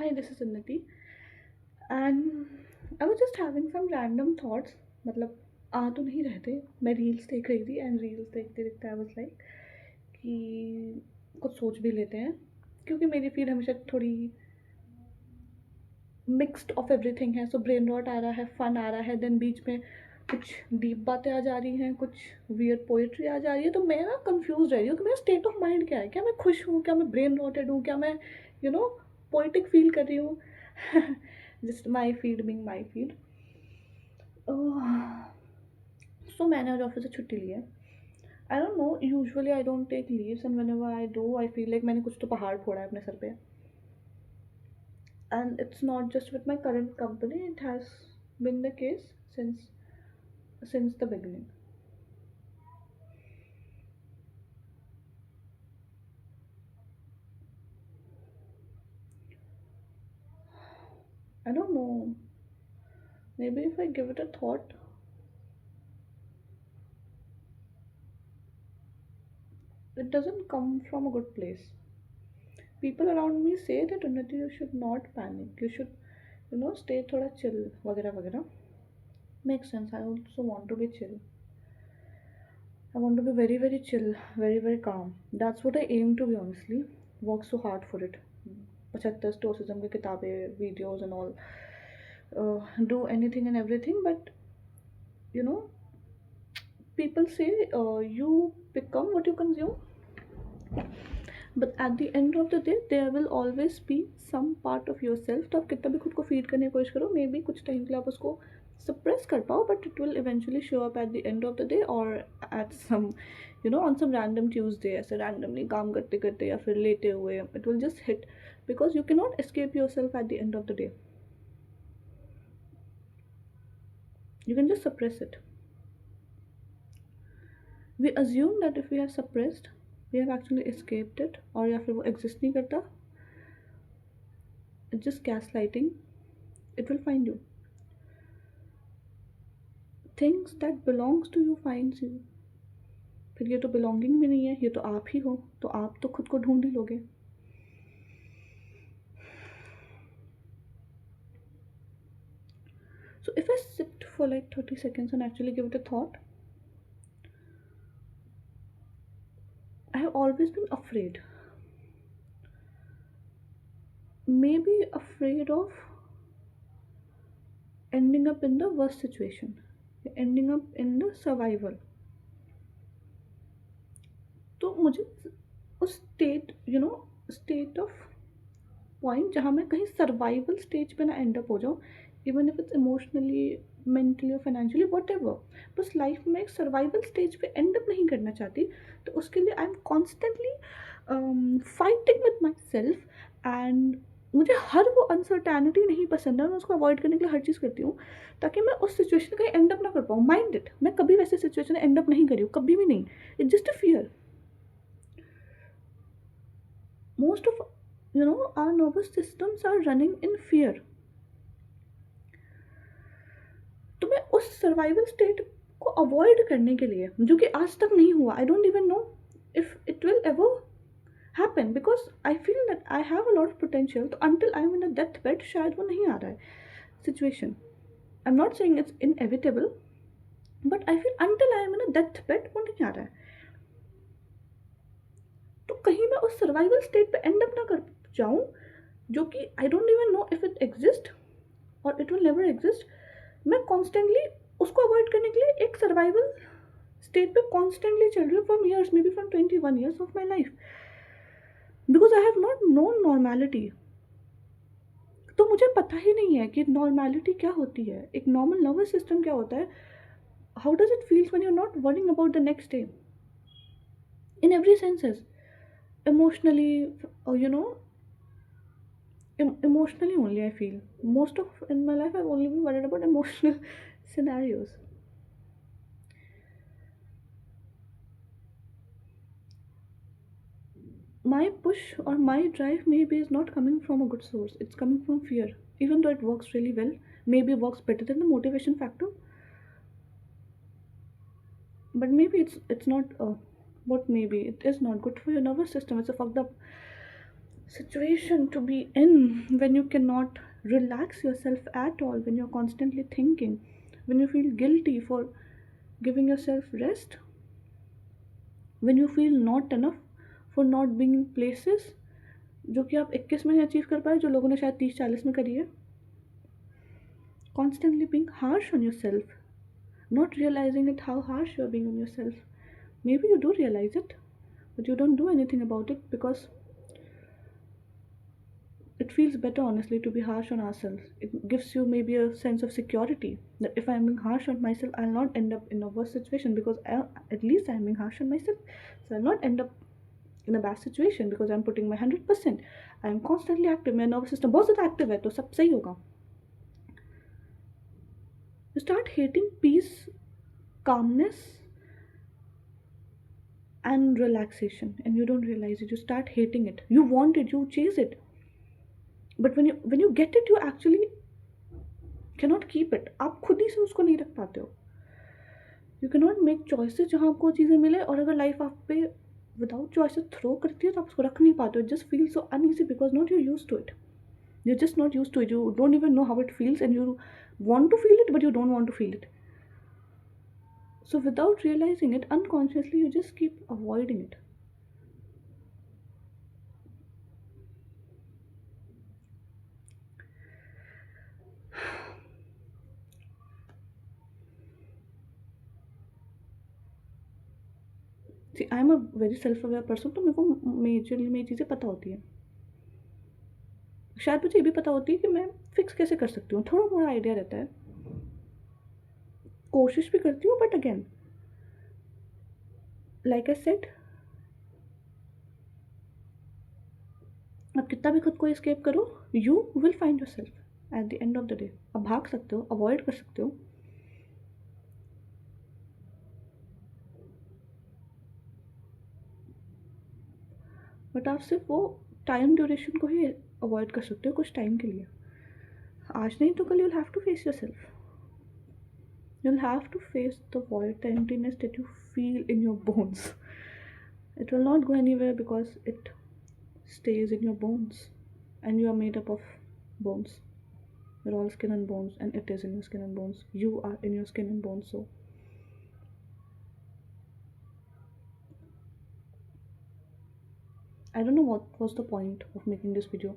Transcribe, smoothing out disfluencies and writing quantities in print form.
Hi, this is Unnati, and I was just having some random thoughts. मतलब आ तो नहीं रहते, मैं रील्स देख रही थी एंड रील्स देखते देखते आई वाज लाइक कि कुछ सोच भी लेते हैं, क्योंकि मेरी फीड हमेशा थोड़ी मिक्स्ड ऑफ एवरीथिंग है. सो ब्रेन रॉट आ रहा है, फन आ रहा है, देन बीच में कुछ डीप बातें आ जा रही हैं, कुछ वियर्ड पोएट्री आ जा रही है. तो मैं ना कंफ्यूज रह रही हूँ कि मेरा स्टेट ऑफ माइंड क्या है. क्या मैं खुश हूँ, क्या मैं ब्रेन रॉटेड हूँ, क्या मैं यू नो पोइटिक फील कर रही हूँ. Just my feed being my feed. So मैंने आज ऑफिस से छुट्टी ली है. I don't know, usually I don't take leaves and whenever I do I feel like मैंने कुछ तो पहाड़ फोड़ा है अपने सर पे. And it's not just with my current company, it has been the case since the beginning. I don't know, maybe if I give it a thought, it doesn't come from a good place. People around me say that Unnati, you should not panic, you should stay thoda chill वगैरह वगैरह. Makes sense. I also want to be chill. I want to be very very chill, very very calm. That's what I aim to be, honestly. Work so hard for it. 75 stoicism की किताबें, videos and all, do anything and everything. But you know people say, you become what you consume. But at the end of the day there will always be some part of yourself. तो आप कितना भी खुद को feed करने की कोशिश करो, मे बी कुछ टाइम के लिए आप उसको suppress कर पाओ, but it will eventually show up at the end of the day, or at some on some random Tuesday, ऐसे randomly काम करते करते या फिर लेटे हुए, it will just hit, because you cannot escape yourself at the end of the day. You can just suppress it. We assume that if we have suppressed, we have actually escaped it, और या फिर वो exist नहीं करता. It's just gaslighting. It will find you. Things that belongs to you finds you. फिर ये तो belonging भी नहीं है, ये तो आप ही हो, तो आप तो खुद को ढूंढ ही लोगे. So if I sit for like 30 seconds and actually give it a thought, I have always been afraid. Maybe afraid of ending up in the worst situation, ending up in the survival. तो मुझे उस state of point जहाँ मैं कहीं survival stage पे ना and up हो जाऊँ, even if it's emotionally, mentally और फाइनेंशियली वट एवर. बस लाइफ में एक सर्वाइवल स्टेज पे एंड अप नहीं करना चाहती. तो उसके लिए I am constantly fighting with my self. And मुझे हर वो अनसर्टैनिटी नहीं पसंद है, मैं उसको अवॉइड करने के लिए हर चीज़ करती हूँ, ताकि मैं उस सिचुएशन में कहीं एंड अप ना कर पाऊँ. माइंड इट, मैं कभी वैसे सिचुएशन में एंड अप नहीं करी हूँ, कभी भी नहीं. It's just a fear. Most of our nervous systems are running in fear. तो मैं उस सर्वाइवल स्टेट को अवॉइड करने के लिए, जो कि आज तक नहीं हुआ, I don't even know if it will ever happen, because I feel that I have a lot of potential. तो until I am in a death bed शायद वो नहीं आ रहा है situation. I am not saying it's inevitable, but I feel until I am in a death bed वो नहीं आ रहा है. तो कहीं मैं उस सर्वाइवल स्टेट पे एंड अप ना कर जाऊं, जो कि आई don't even know if it exist और इट विल नेवर एग्जिस्ट. मैं कॉन्स्टेंटली उसको अवॉइड करने के लिए एक सर्वाइवल स्टेट पे कॉन्स्टेंटली चल रही हूँ from years, may be from 21 years of my life, because I have not known normality. तो मुझे पता ही नहीं है कि नॉर्मैलिटी क्या होती है, एक नॉर्मल नर्वस सिस्टम क्या होता है. How does it feels when you are not worrying about the next day in every senses, emotionally, or emotionally only. I feel most of in my life I've only been worried about emotional scenarios. My push or my drive maybe is not coming from a good source, it's coming from fear. Even though it works really well, maybe works better than the motivation factor, but maybe it's not what maybe it is not good for your nervous system. It's a fucked up situation to be in when you cannot relax yourself at all, when you're constantly thinking, when you feel guilty for giving yourself rest, when you feel not enough for not being in places जो कि आप 21 में achieve कर पाए, जो लोगों ने शायद 30-40 में करी है. Constantly being harsh on yourself, not realizing it how harsh you're being on yourself. Maybe you do realize it, but you don't do anything about it because it feels better, honestly, to be harsh on ourselves. It gives you maybe a sense of security that if I'm being harsh on myself, I'll not end up in a worse situation because at least I'm being harsh on myself. So I'll not end up in a bad situation because I'm putting my 100%. I'm constantly active. My nervous system बहुत ज़्यादा active है तो सब सही होगा. You start hating peace, calmness, and relaxation, and you don't realize it. You start hating it. You want it. You chase it. But when you get it, you actually cannot keep it. आप खुद ही से उसको नहीं रख पाते हो. You can not make choices जहाँ आपको चीज़ें मिले, और अगर लाइफ आप पे विदाउट चॉइसेस थ्रो करती है तो आप उसको रख नहीं पाते हो. Just feel so uneasy because not you used to it. You just not used to it. You don't even know how it feels and you want to feel it but you don't want to feel it. So without realizing it, unconsciously you just keep avoiding it. See, I am a very self aware person, तो मेरे को majorly मेरी चीज़ें पता होती है. शायद मुझे ये भी पता होती है कि मैं फिक्स कैसे कर सकती हूँ. थोड़ा मोड़ा आइडिया रहता है. कोशिश भी करती हूँ but again like I said, आप कितना भी खुद को एस्केप करो, you will find your self at the end of the day. आप भाग सकते हो, अवॉइड कर सकते हो, बट आप सिर्फ वो टाइम ड्यूरेशन को ही अवॉइड कर सकते हो कुछ टाइम के लिए. आज नहीं तो कल you'll have to face yourself. You'll have to face the void, the emptiness that you feel in your bones. It will not go anywhere because it stays in your bones, and you are made up of bones. You're all skin and bones, and it is in your skin and bones. You are in your skin and bones. So I don't know what was the point of making this video.